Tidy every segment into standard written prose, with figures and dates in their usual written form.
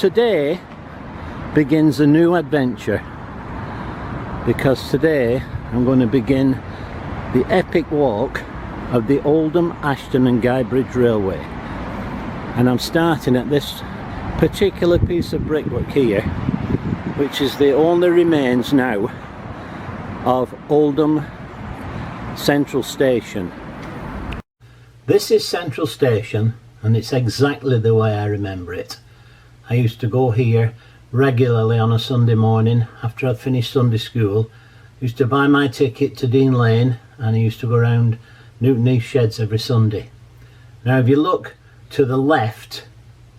today begins a new adventure, because today I'm going to begin the epic walk of the Oldham, Ashton-and-Lyne Railway, and I'm starting at this particular piece of brickwork here, which is the only remains now of Oldham Central Station. This is Central Station, and it's exactly the way I remember it. I used to go here regularly on a Sunday morning after I'd finished Sunday school. I used to buy my ticket to Dean Lane, and I used to go around Newton Heath Sheds every Sunday. Now if you look to the left,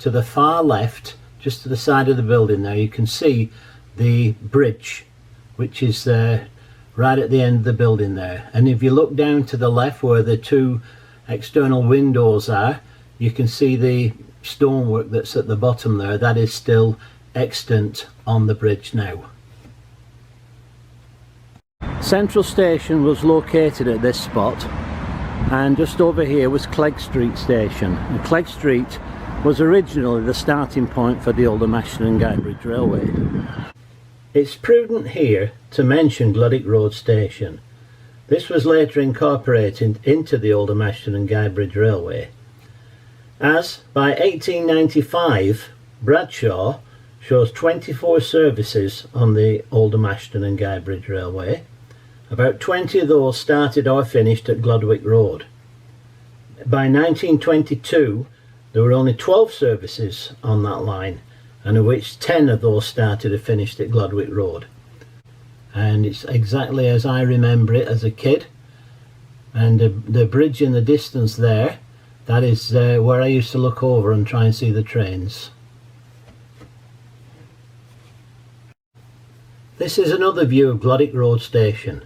to the far left, just to the side of the building there, you can see the bridge, which is right at the end of the building there. And if you look down to the left where the two external windows are, you can see the stonework that's at the bottom there. That is still extant on the bridge now. Central Station was located at this spot, and just over here was Clegg Street Station. And Clegg Street was originally the starting point for the Oldham Ashton-and-Lyne Railway. It's prudent here to mention Glodwick Road Station. This was later incorporated into the Oldham Ashton-and-Lyne Railway, as by 1895 Bradshaw shows 24 services on the Oldham Ashton-and-Lyne Railway. About 20 of those started or finished at Glodwick Road. By 1922 there were only 12 services on that line, and of which 10 of those started or finished at Glodwick Road. And it's exactly as I remember it as a kid. And the bridge in the distance there, that is where I used to look over and try and see the trains. This is another view of Glodwick Road Station.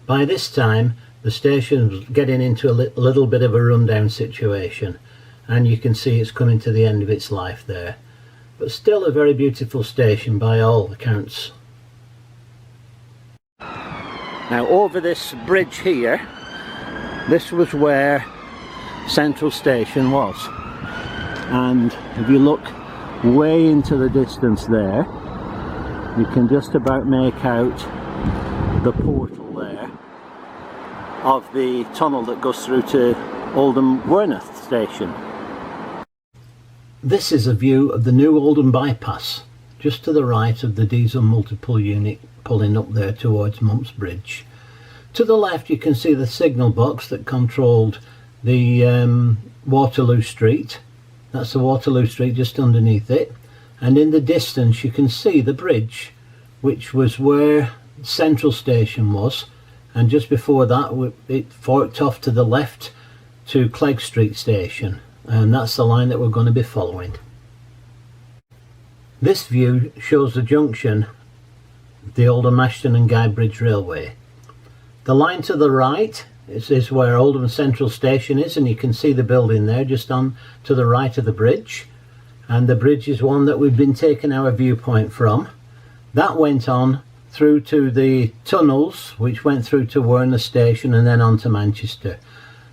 By this time the station was getting into a little bit of a rundown situation, and you can see it's coming to the end of its life there. But still a very beautiful station by all accounts. Now over this bridge here, this was where Central Station was. And if you look way into the distance there, you can just about make out the portal there of the tunnel that goes through to Oldham Worneth Station. This is a view of the new Oldham bypass, just to the right of the diesel multiple unit pulling up there towards Mumps Bridge. To the left you can see the signal box that controlled the Waterloo Street. That's the Waterloo Street just underneath it. And in the distance you can see the bridge, which was where Central Station was, and just before that it forked off to the left to Clegg Street Station, and that's the line that we're going to be following. This view shows the junction of the Oldham Ashton-and-Lyne Railway. The line to the right is where Oldham Central Station is, and you can see the building there just on to the right of the bridge, and the bridge is one that we've been taking our viewpoint from. That went on through to the tunnels, which went through to Worneth Station and then on to Manchester.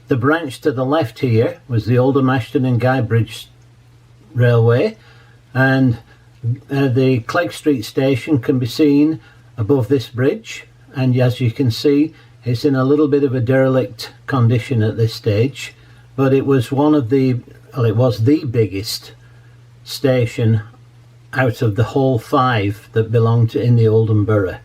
The branch to the left here was the Oldham Ashton-and-Lyne Railway, and the Clegg Street Station can be seen above this bridge, and as you can see it's in a little bit of a derelict condition at this stage, but it was one of the, well, it was the biggest station out of the whole 5 that belonged to in the Oldham Borough.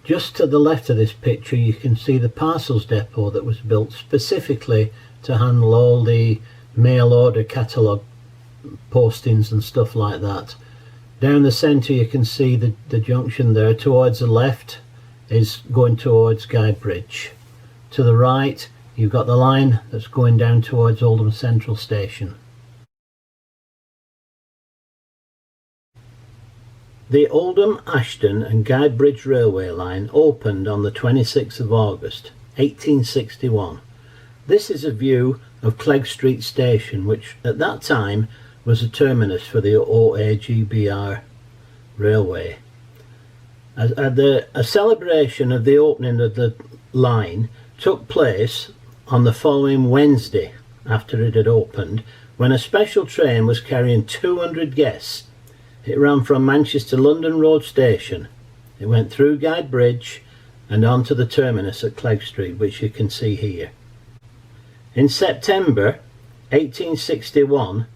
Just to the left of this picture you can see the parcels depot that was built specifically to handle all the mail order catalogue postings and stuff like that. Down the centre you can see the junction there. Towards the left is going towards Guy Bridge. To the right you've got the line that's going down towards Oldham Central Station. The Oldham, Ashton and Guy Bridge railway line opened on the 26th of August 1861. This is a view of Clegg Street Station, which at that time was a terminus for the OA&GB Railway. A celebration of the opening of the line took place on the following Wednesday after it had opened, when a special train was carrying 200 guests. It ran from Manchester London Road Station. It went through Guide Bridge and on to the terminus at Clegg Street, which you can see here. In September 1861,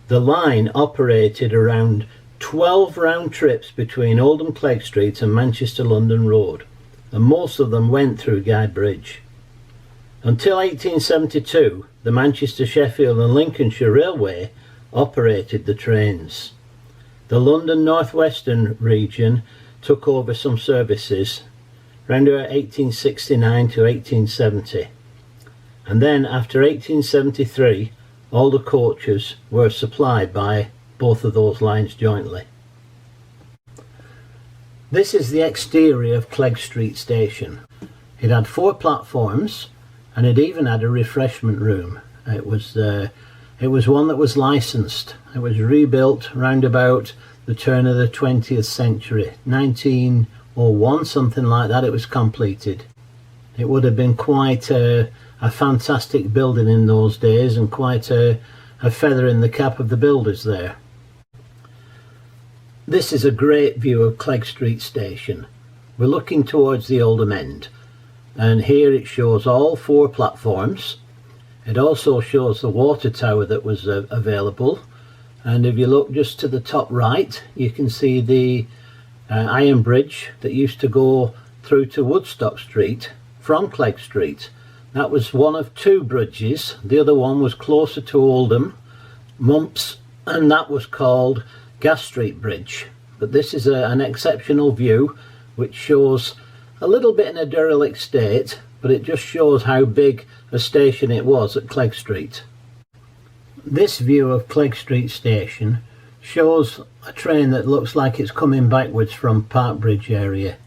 the line operated around 12 round trips between Oldham Clegg Street and Manchester London Road, and most of them went through Guide Bridge. Until 1872, the Manchester, Sheffield and Lincolnshire Railway operated the trains. The London North Western region took over some services around about 1869 to 1870, and then after 1873 all the coaches were supplied by both of those lines jointly. This is the exterior of Clegg Street station. It had 4 platforms and it even had a refreshment room. It was one that was licensed. It was rebuilt round about the turn of the 20th century, 1901, something like that. It was completed. It would have been quite a fantastic building in those days, and quite a feather in the cap of the builders there. This is a great view of Clegg Street station. We're looking towards the Oldham end, and here it shows all 4 platforms. It also shows the water tower that was available, and if you look just to the top right, you can see the iron bridge that used to go through to Woodstock Street from Clegg Street. That was one of 2 bridges. The other one was closer to Oldham, Mumps, and that was called Gas Street Bridge. But this is an exceptional view which shows a little bit in a derelict state, but it just shows how big a station it was at Clegg Street. This view of Clegg Street station shows a train that looks like it's coming backwards from Park Bridge area.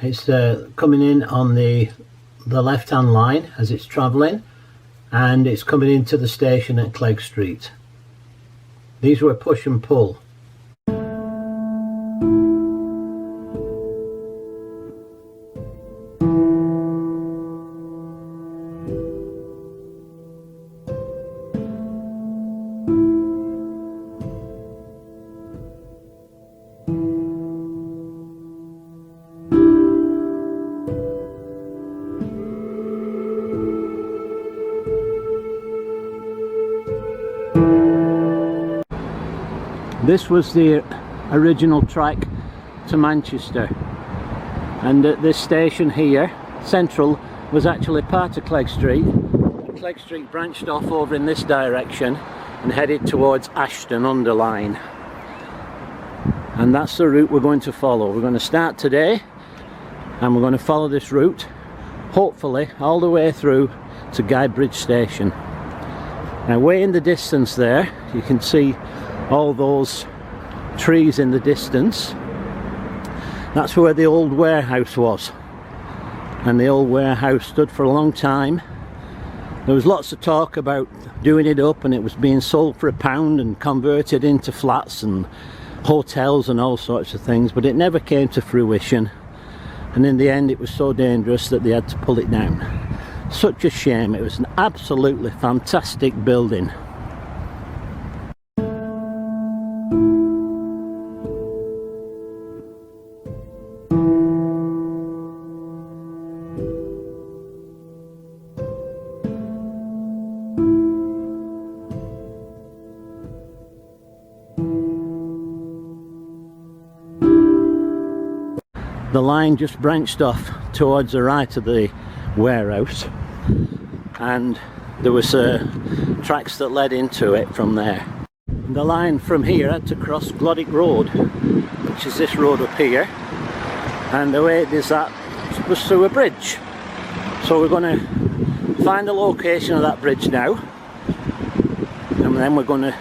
It's coming in on the left hand line as it's travelling, and it's coming into the station at Clegg Street. These were push and pull. This was the original track to Manchester, and at this station here, Central, was actually part of Clegg Street. Clegg Street branched off over in this direction and headed towards Ashton-under-Lyne, and that's the route we're going to follow. We're going to start today and we're going to follow this route, hopefully all the way through to Guide Bridge station. Now, way in the distance there you can see all those trees in the distance. That's where the old warehouse was, and the old warehouse stood for a long time. There was lots of talk about doing it up, and it was being sold for £1 and converted into flats and hotels and all sorts of things, but it never came to fruition, and in the end it was so dangerous that they had to pull it down. Such a shame. It was an absolutely fantastic building. The line just branched off towards the right of the warehouse, and there was tracks that led into it from there. The line from here had to cross Glodwick Road, which is this road up here, and the way it is that was through a bridge. So we're going to find the location of that bridge now, and then we're going to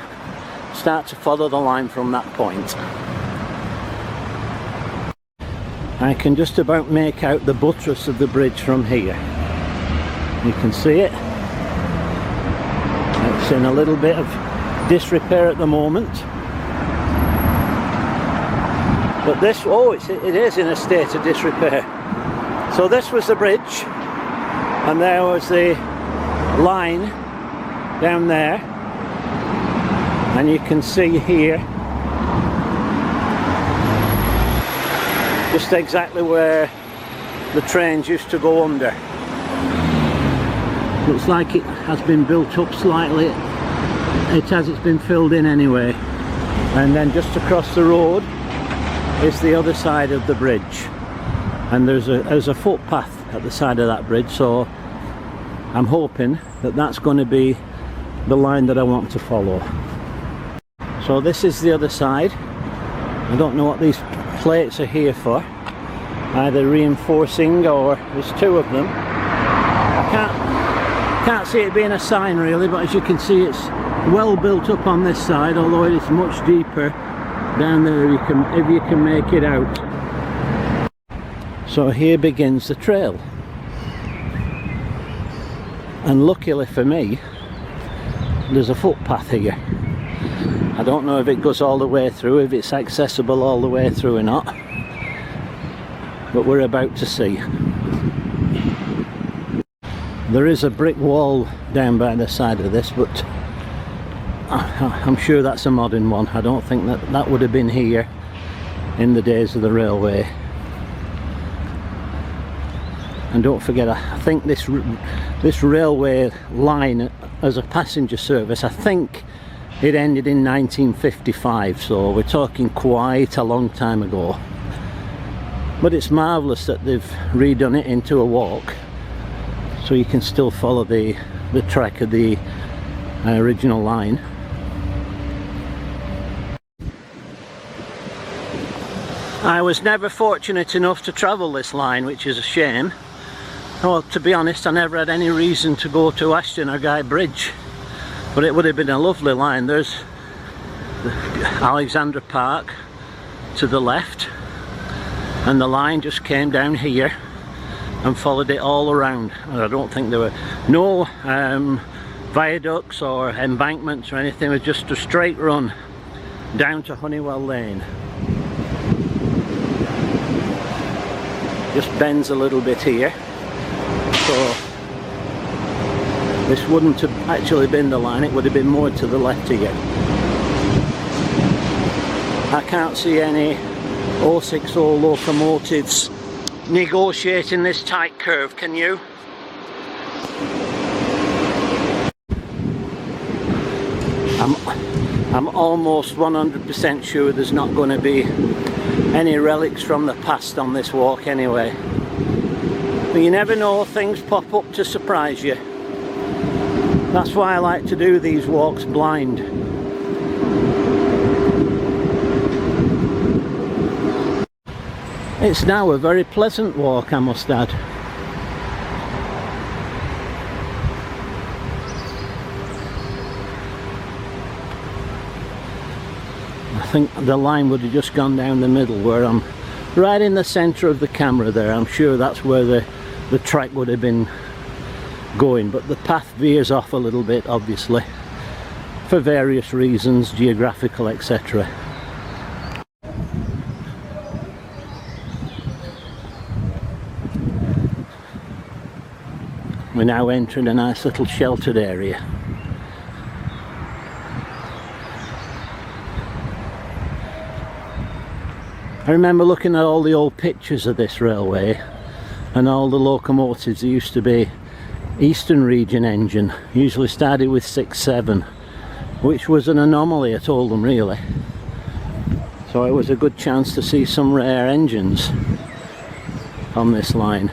start to follow the line from that point. I can just about make out the buttress of the bridge from here. You can see it. It's in a little bit of disrepair at the moment. But this, it is in a state of disrepair. So this was the bridge, and there was the line down there. and you can see here just exactly where the trains used to go under. Looks like it has been built up slightly. It's been filled in anyway. And then just across the road is the other side of the bridge, and there's a footpath at the side of that bridge, so I'm hoping that that's going to be the line that I want to follow. So this is the other side. I don't know what these plates are here for, either reinforcing, or there's two of them. I can't see it being a sign really, but as you can see it's well built up on this side, although it is much deeper down there if you can make it out. So here begins the trail, and luckily for me there's a footpath here. I don't know if it goes all the way through, if it's accessible all the way through or not, but we're about to see. There is a brick wall down by the side of this, but I'm sure that's a modern one. I don't think that would have been here in the days of the railway. And don't forget, I think this railway line as a passenger service, I think it ended in 1955, so we're talking quite a long time ago. But it's marvellous that they've redone it into a walk, so you can still follow the track of the original line. I was never fortunate enough to travel this line, which is a shame. Well, to be honest, I never had any reason to go to Ashton-under-Lyne Bridge, but it would have been a lovely line. There's the Alexandra Park to the left, and the line just came down here and followed it all around. And I don't think there were no viaducts or embankments or anything. It was just a straight run down to Honeywell Lane. Just bends a little bit here, so this wouldn't have actually been the line, it would have been more to the left here. I can't see any 060 locomotives negotiating this tight curve, can you? I'm almost 100% sure there's not going to be any relics from the past on this walk anyway. But you never know, things pop up to surprise you. That's why I like to do these walks blind. It's now a very pleasant walk, I must add. I think the line would have just gone down the middle, where I'm right in the centre of the camera there. I'm sure that's where the track would have been going, but the path veers off a little bit, obviously, for various reasons, geographical, etc. We're now entering a nice little sheltered area. I remember looking at all the old pictures of this railway and all the locomotives. There used to be Eastern Region engine, usually started with 6-7, which was an anomaly at Oldham really. So it was a good chance to see some rare engines on this line.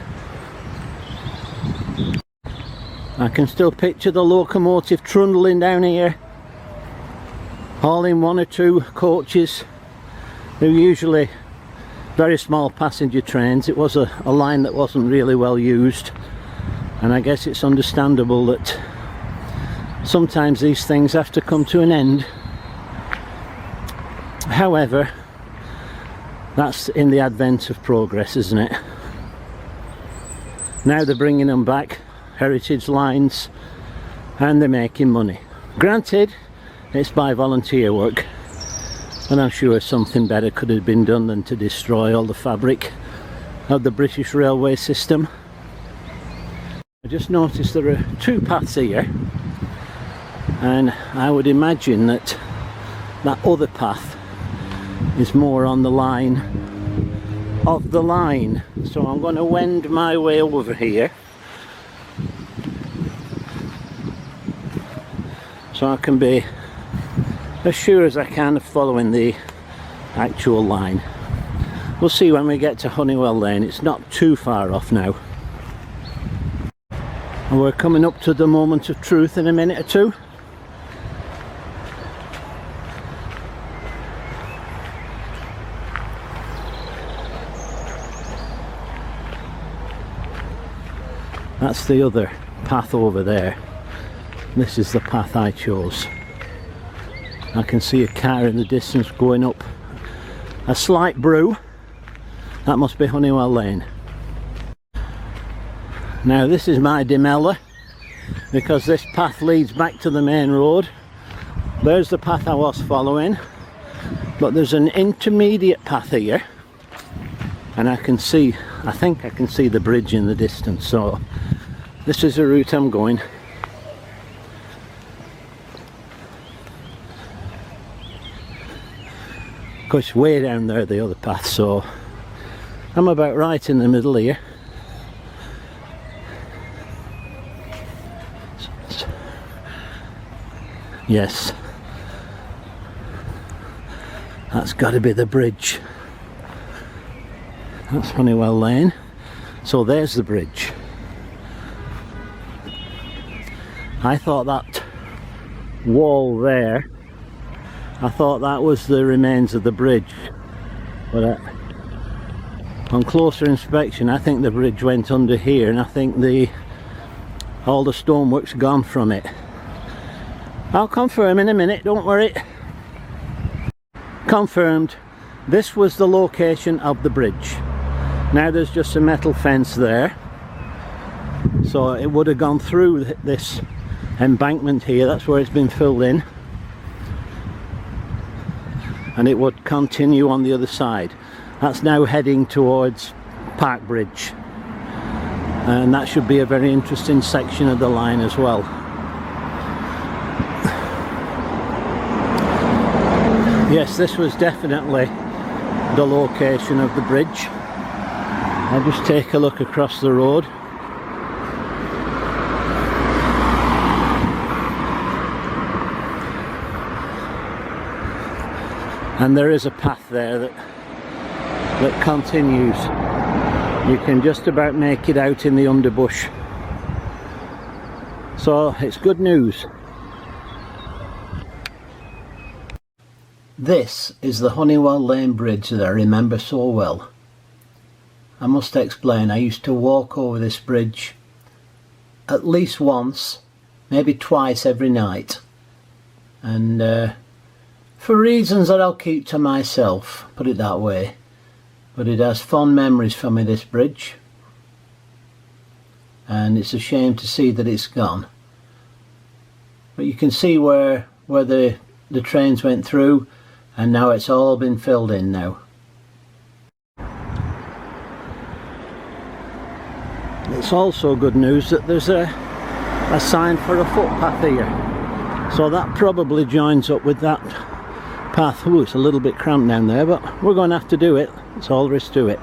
I can still picture the locomotive trundling down here, hauling one or two coaches. They were usually very small passenger trains. It was a line that wasn't really well used, and I guess it's understandable that sometimes these things have to come to an end. However, that's in the advent of progress, isn't it? Now they're bringing them back, heritage lines, and they're making money. Granted, it's by volunteer work, and I'm sure something better could have been done than to destroy all the fabric of the British railway system. I just noticed there are two paths here, and I would imagine that that other path is more on the line of the line. So I'm going to wend my way over here so I can be as sure as I can of following the actual line. We'll see when we get to Honeywell Lane. It's not too far off now. And we're coming up to the moment of truth in a minute or two. That's the other path over there. This is the path I chose. I can see a car in the distance going up a slight brew. That must be Honeywell Lane. Now this is my demeller, because this path leads back to the main road. There's the path I was following, but there's an intermediate path here, and I think I can see the bridge in the distance, so this is the route I'm going. Of course, way down there the other path, so I'm about right in the middle here. Yes, that's got to be the bridge. That's Honeywell Lane, so there's the bridge. I thought that wall there, I thought that was the remains of the bridge, but on closer inspection I think the bridge went under here, and I think all the stonework's gone from it. I'll confirm in a minute, don't worry. Confirmed, this was the location of the bridge. Now there's just a metal fence there, so it would have gone through this embankment here. That's where it's been filled in, and it would continue on the other side. That's now heading towards Park Bridge, and that should be a very interesting section of the line as well. Yes, this was definitely the location of the bridge. I'll just take a look across the road. And there is a path there that continues. You can just about make it out in the underbush. So it's good news. This is the Honeywell Lane bridge that I remember so well. I must explain, I used to walk over this bridge at least once, maybe twice every night, and for reasons that I'll keep to myself, put it that way. But it has fond memories for me, this bridge, and it's a shame to see that it's gone. But you can see where the trains went through, and now it's all been filled in now. It's also good news that there's a sign for a footpath here, so that probably joins up with that path. Ooh, it's a little bit cramped down there, but we're going to have to do it. That's all there is to it.